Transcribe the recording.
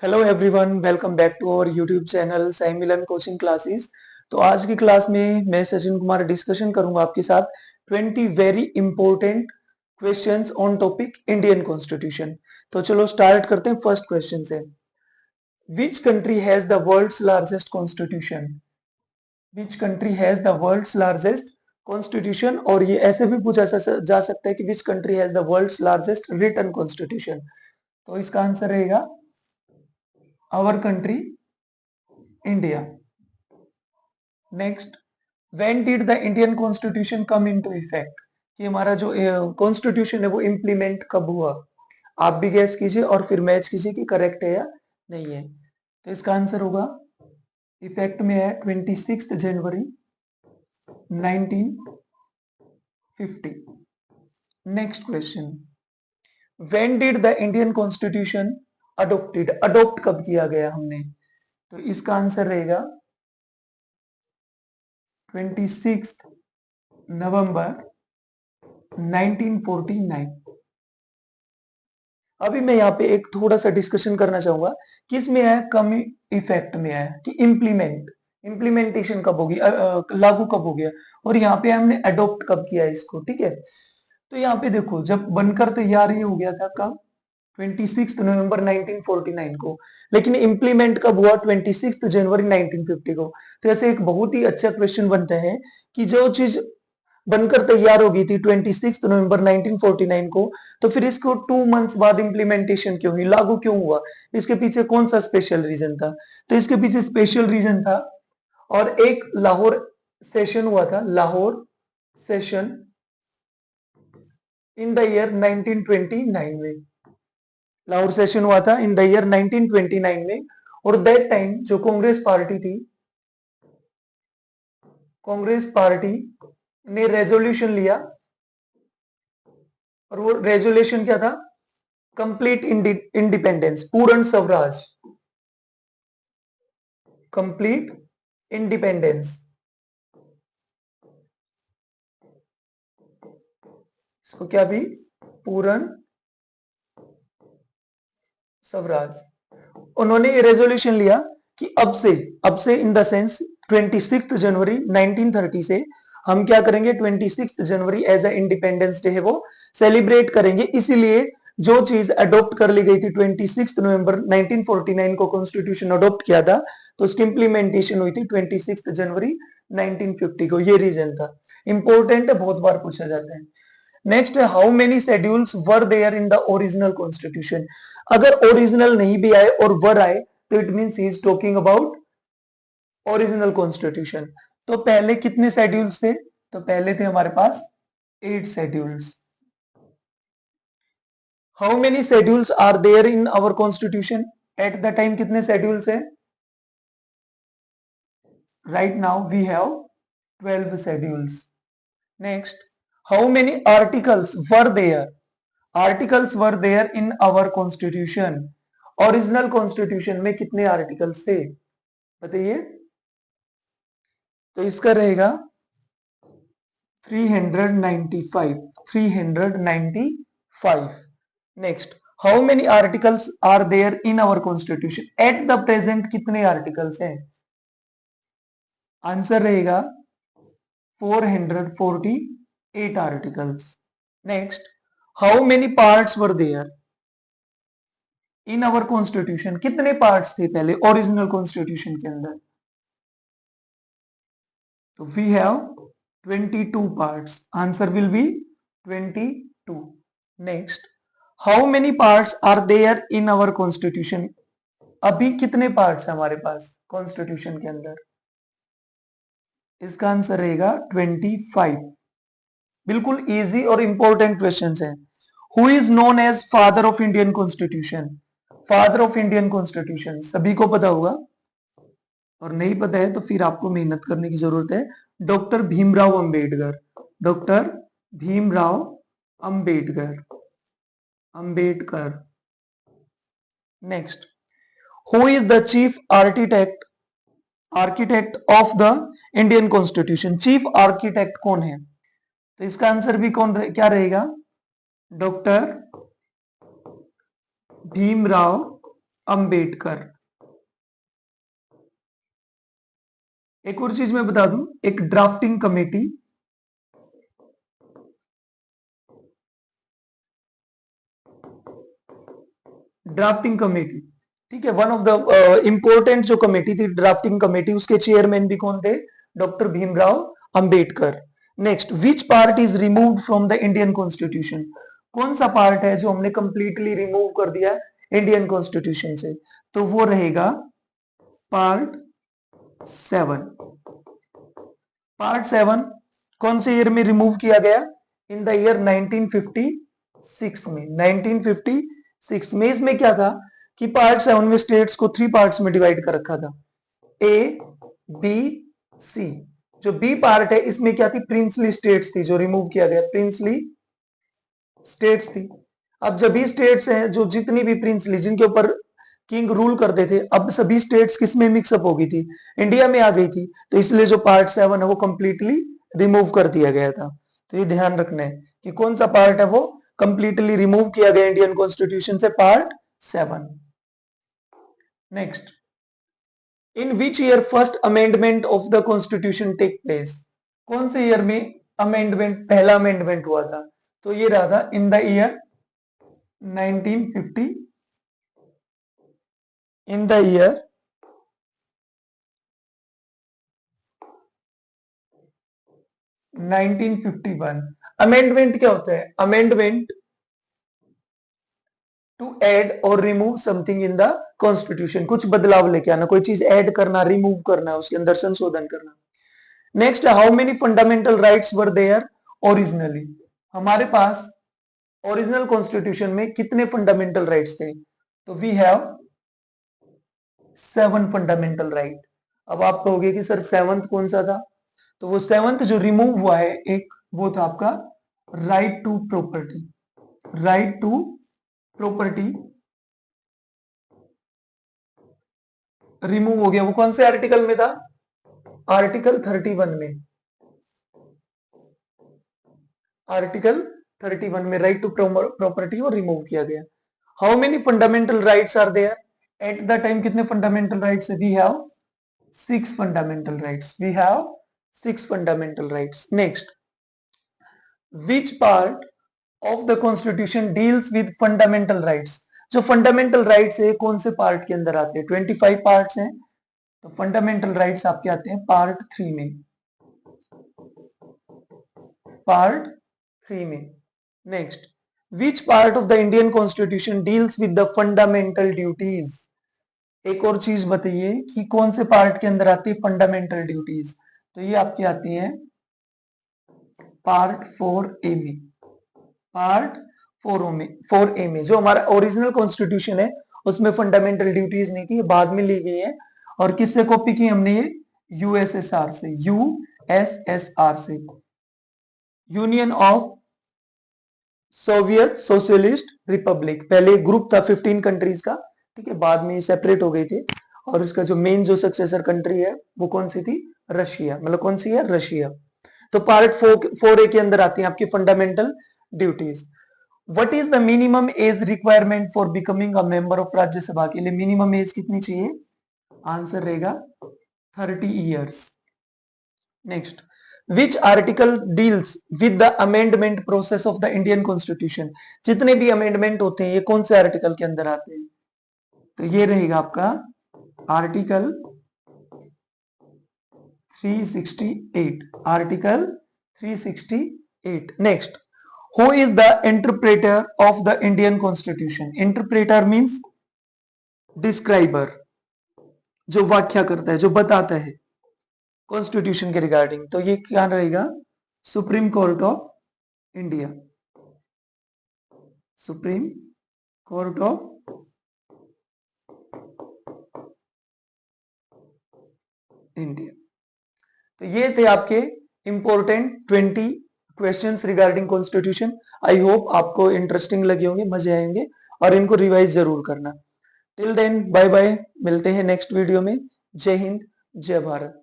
Hello everyone, welcome back to our YouTube channel Sai Milan coaching classes. तो आज की class में मैं सचिन कुमार डिस्कशन करूंगा आपके साथ 20 very important questions on topic Indian constitution. तो चलो स्टार्ट करते हैं फर्स्ट क्वेश्चन से। Which country has the world's largest constitution? Which country has the world's largest constitution? और ये ऐसे भी पूछा जा सकता है कि which country has the world's largest written constitution? तो इसका आंसर रहेगा our country India. Next, when did the Indian constitution come into effect? कि हमारा जो कॉन्स्टिट्यूशन है वो इम्प्लीमेंट कब हुआ? आप भी गैस कीजिए और फिर मैच कीजिए कि करेक्ट है या नहीं है। तो इसका आंसर होगा इफेक्ट में है 26 जनवरी 1950। Next question, when did the Indian constitution adopted? Adopt कब किया गया हमने? तो इसका आंसर रहेगा 26 नवंबर 1949। अभी मैं यहाँ पे एक थोड़ा सा डिस्कशन करना चाहूंगा, किस में है कम इफेक्ट में है कि इम्प्लीमेंटेशन कब होगी, लागू कब हो गया, और यहाँ पे हमने अडॉप्ट कब किया इसको। ठीक है, तो यहाँ पे देखो, जब बनकर तैयार ही हो गया था कब? 26 नवंबर 1949 को, लेकिन इम्प्लीमेंट कब हुआ? 26 जनवरी 1950 को। तो ऐसे एक बहुत ही अच्छा क्वेश्चन बनता है कि जो चीज बनकर तैयार हो गई थी 26 नवंबर 1949 को, तो फिर इसको 2 मंथ्स बाद इंप्लीमेंटेशन क्यों हुई, लागू क्यों हुआ? इसके पीछे कौन सा स्पेशल रीजन था? तो इसके पीछे स्पेशल रीजन था, और एक लाहौर सेशन हुआ था, Lahore session in the year 1929 में। लाहौर सेशन हुआ था इन द ईयर 1929 में, और दैट टाइम जो कांग्रेस पार्टी थी, कांग्रेस पार्टी ने रेजोल्यूशन लिया, और वो रेजोल्यूशन क्या था? कंप्लीट इंडिपेंडेंस, पूर्ण स्वराज, कंप्लीट इंडिपेंडेंस। इसको क्या भी? पूर्ण स्वराज। उन्होंने ये रेजोल्यूशन लिया कि अब से इन द सेंस 26 जनवरी 1930 से हम क्या करेंगे? 26 जनवरी एज अ इंडिपेंडेंस डे है वो सेलिब्रेट करेंगे। इसीलिए जो चीज अडॉप्ट कर ली गई थी 26 नवंबर 1949 को कॉन्स्टिट्यूशन अडॉप्ट किया था, तो उसकी इंप्लीमेंटेशन हुई थी 26 जनवरी 1950 को। ये रीजन था। इंपॉर्टेंट है, बहुत बार पूछा जाता है। Next, how many schedules were there in the original constitution? अगर ओरिजिनल नहीं भी आए और वर आए, तो it means he is talking about original constitution. तो पहले कितने शेड्यूल्स थे? तो पहले थे हमारे पास 8 schedules. How many schedules are there in our constitution? At the time कितने शेड्यूल्स है? Right now we have 12 schedules. Next, how many articles were there? Articles were there in our constitution. Original constitution में कितने articles थे, बताइए? तो इसका रहेगा 395। 395। Next, how many articles are there in our constitution? At the present कितने articles हैं? Answer रहेगा 448 articles. Next, how many parts were there in our constitution? कितने पार्ट्स थे पहले ओरिजिनल कॉन्स्टिट्यूशन के अंदर? तो we have 22 parts. Answer will be 22। Next, how many parts are there in our constitution? अभी कितने पार्ट्स हैं हमारे पास कॉन्स्टिट्यूशन के अंदर? इसका आंसर रहेगा 25। बिल्कुल इजी और इंपॉर्टेंट क्वेश्चंस हैं। Who is known as father of Indian constitution? Father of Indian constitution सभी को पता होगा, और नहीं पता है तो फिर आपको मेहनत करने की जरूरत है। Doctor Bhimrao Ambedkar. Doctor Bhimrao Ambedkar. Ambedkar. Next, who is the chief architect architect of the Indian constitution? Chief architect कौन है? तो इसका आंसर भी क्या रहेगा? डॉक्टर भीमराव अंबेडकर। एक और चीज मैं बता दूं, एक ड्राफ्टिंग कमेटी, ड्राफ्टिंग कमेटी, ठीक है, वन ऑफ द इंपॉर्टेंट जो कमेटी थी ड्राफ्टिंग कमेटी, उसके चेयरमैन भी कौन थे? Doctor Bhimrao Ambedkar. Next, which part is removed from the Indian constitution? कौन सा पार्ट है जो हमने कंप्लीटली रिमूव कर दिया इंडियन कॉन्स्टिट्यूशन से? तो वो रहेगा पार्ट 7। पार्ट 7 कौन से ईयर में रिमूव किया गया? इन द ईयर 1956 में। 1956 में इसमें क्या था कि पार्ट 7 में स्टेट्स को 3 पार्ट्स में डिवाइड कर रखा था, ए बी सी। जो बी पार्ट है इसमें क्या थी? प्रिंसली स्टेट्स थी, जो रिमूव किया गया प्रिंसली स्टेट्स थी। अब जब भी स्टेट्स हैं, जो जितनी भी प्रिंसली जिनके ऊपर किंग रूल करते थे, अब सभी स्टेट्स किस में मिक्सअप हो गई थी? इंडिया में आ गई थी। तो इसलिए जो पार्ट 7 है वो कंप्लीटली रिमूव कर दिया गया था। तो ये ध्यान रखना है कि कौन सा पार्ट है वो कंप्लीटली रिमूव किया गया इंडियन कॉन्स्टिट्यूशन से, part 7। Next, in which year first amendment of the constitution take place? कौन से ईयर में अमेंडमेंट, पहला अमेंडमेंट हुआ था? तो ये रहा था in the year 1950, in the year 1951। Amendment क्या होता है? अमेंडमेंट टू ऐड और remove something in the constitution, कुछ बदलाव लेके आना, कोई चीज ऐड करना, रिमूव करना, उसके अंदर संशोधन करना। Next, how many fundamental rights were there originally? हमारे पास ओरिजिनल कॉन्स्टिट्यूशन में कितने फंडामेंटल राइट्स थे? तो वी हैव 7 फंडामेंटल राइट। अब आप कहोगे कि सर 7th कौन सा था? तो वो 7th जो रिमूव हुआ है एक, वो था आपका right to property. Right to property remove हो गया। वो कौन से आर्टिकल में था? आर्टिकल 31 में। आर्टिकल 31 में राइट टू प्रॉपर्टी को रिमूव किया गया। How many fundamental rights are there at the time? कितने फंडामेंटल राइट्स है? We have 6 fundamental rights. We have 6 fundamental rights. Next, which part of the constitution deals with fundamental rights? जो fundamental rights है कौन से part के अंदर आते हैं? 25 पार्ट्स हैं, तो फंडामेंटल राइट्स आपके आते हैं पार्ट 3 में। पार्ट 3 में। Next, which part of the Indian constitution deals with the fundamental duties? एक और चीज बताइए कि कौन से पार्ट के अंदर आती है फंडामेंटल ड्यूटीज? तो ये आपकी आती है पार्ट 4A में। पार्ट 4A में। जो हमारा ओरिजिनल कॉन्स्टिट्यूशन है उसमें फंडामेंटल ड्यूटीज नहीं थी, बाद में ली गई है। और किससे कॉपी की हमने? ये यूएसएसआर से। यूएसएसआर से, union of Soviet socialist Republic. पहले ग्रुप था 15 कंट्रीज का, ठीक है, बाद में सेपरेट हो गए थे। और इसका जो मेन जो सक्सेसर कंट्री है वो कौन सी थी? रशिया। मतलब कौन सी है? रशिया। तो पार्ट 4A के अंदर आती है आपकी fundamental duties. What is the minimum age requirement for becoming a member of Rajya Sabha? के लिए मिनिमम एज कितनी चाहिए? आंसर रहेगा 30 years. Next, which article deals with the amendment process of the Indian constitution? जितने भी अमेंडमेंट होते हैं ये कौन से आर्टिकल के अंदर आते हैं? तो ये रहेगा आपका article 368। Article 368। Next, who is the interpreter of the Indian constitution? Interpreter means describer, जो व्याख्या करता है, जो बताता है कॉन्स्टिट्यूशन के रिगार्डिंग। तो ये क्या रहेगा? Supreme court of India. Supreme court of India. तो ये थे आपके important 20 questions regarding constitution. I hope आपको इंटरेस्टिंग लगे होंगे, मजे आएंगे, और इनको रिवाइज जरूर करना। टिल देन बाय बाय, मिलते हैं नेक्स्ट वीडियो में। जय हिंद, जय भारत।